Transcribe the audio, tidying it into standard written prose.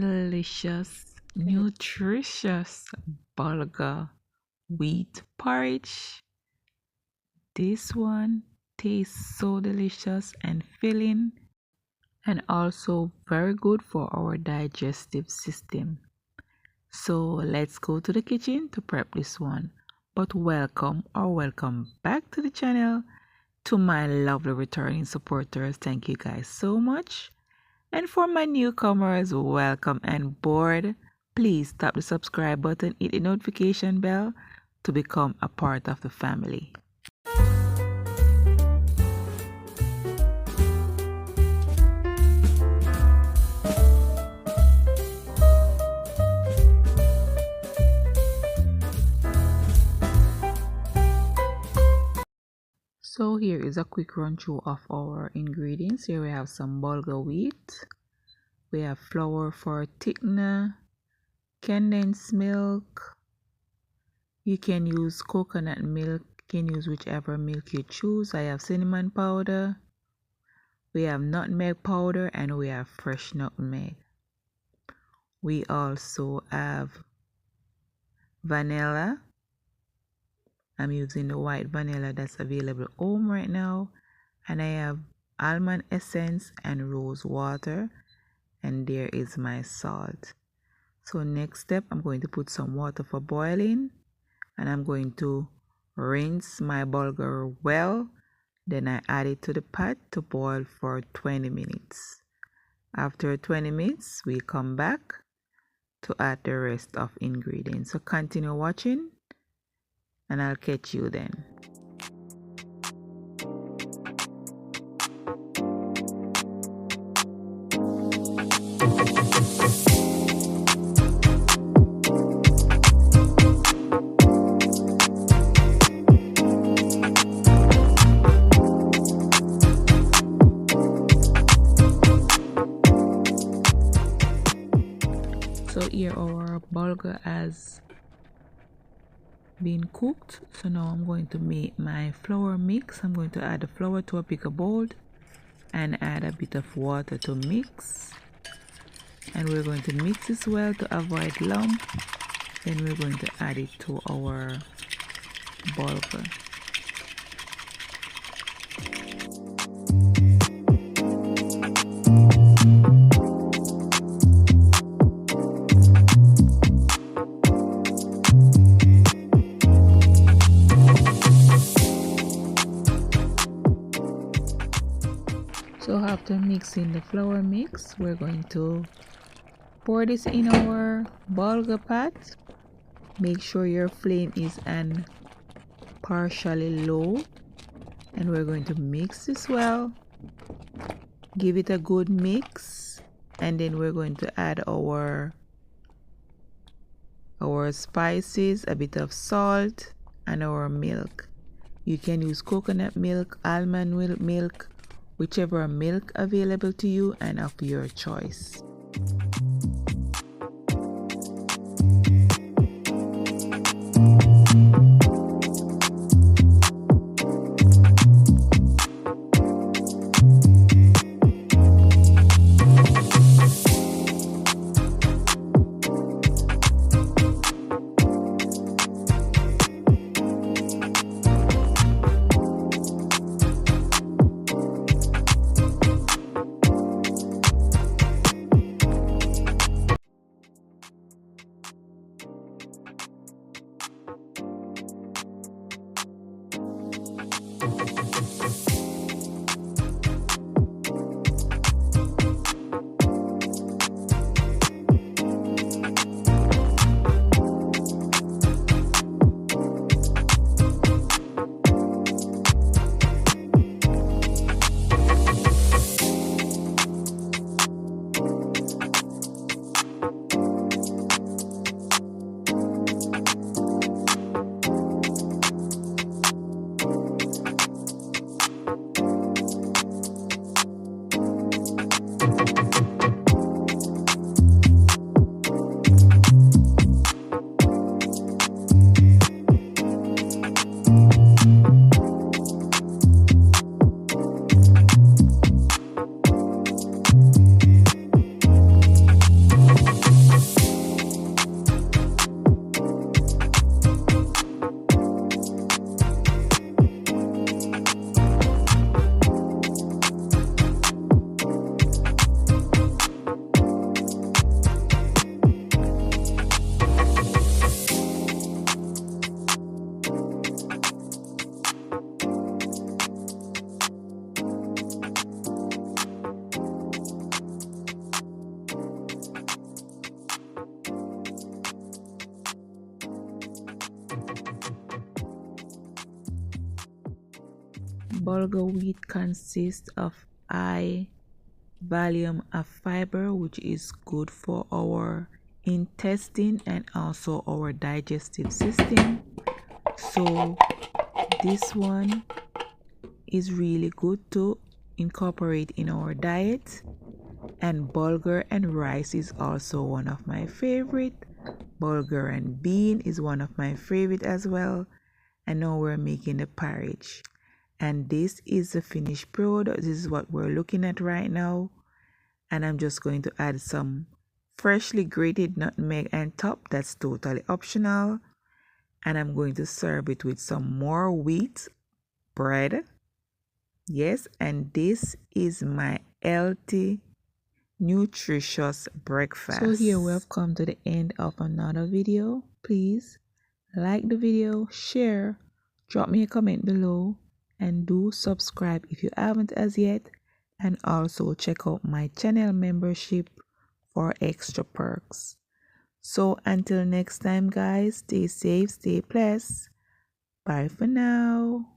delicious, nutritious bulgur wheat porridge. This one tastes so delicious and filling, and also very good for our digestive system. So let's go to the kitchen to prep this one. But welcome back to the channel. To my lovely returning supporters, thank you guys so much. And for my newcomers, welcome and board. Please tap the subscribe button, hit the notification bell to become a part of the family. So here is a quick run through of our ingredients. Here we have some bulgur wheat, we have flour for thickener, condensed milk. You can use coconut milk, you can use whichever milk you choose. I have cinnamon powder, we have nutmeg powder, and we have fresh nutmeg. We also have vanilla. I'm using the white vanilla that's available home right now, and I have almond essence and rose water, and there is my salt. So next step, I'm going to put some water for boiling, and I'm going to rinse my bulgur well. Then I add it to the pot to boil for 20 minutes. After 20 minutes, we come back to add the rest of ingredients. So continue watching, and I'll catch you then. So here our bulgur has been cooked. So now I'm going to make my flour mix. I'm going to add the flour to a bigger bowl and add a bit of water to mix, and we're going to mix this well to avoid lump. Then we're going to add it to our bulgur. So after mixing the flour mix, we're going to pour this in our bulgur pot. Make sure your flame is on partially low, and we're going to mix this well. Give it a good mix, and then we're going to add our spices, a bit of salt, and our milk. You can use coconut milk, almond milk, whichever milk available to you and of your choice. Bulgur wheat consists of high volume of fiber, which is good for our intestine and also our digestive system. So this one is really good to incorporate in our diet. And bulgur and rice is also one of my favorite. Bulgur and bean is one of my favorite as well. And now we're making the porridge. And this is the finished product. This is what we're looking at right now. And I'm just going to add some freshly grated nutmeg on top. That's totally optional. And I'm going to serve it with some more wheat bread. Yes, and this is my healthy, nutritious breakfast. So here we have come to the end of another video. Please like the video, share, drop me a comment below, and do subscribe if you haven't as yet. And also check out my channel membership for extra perks. So until next time guys, stay safe, stay blessed. Bye for now.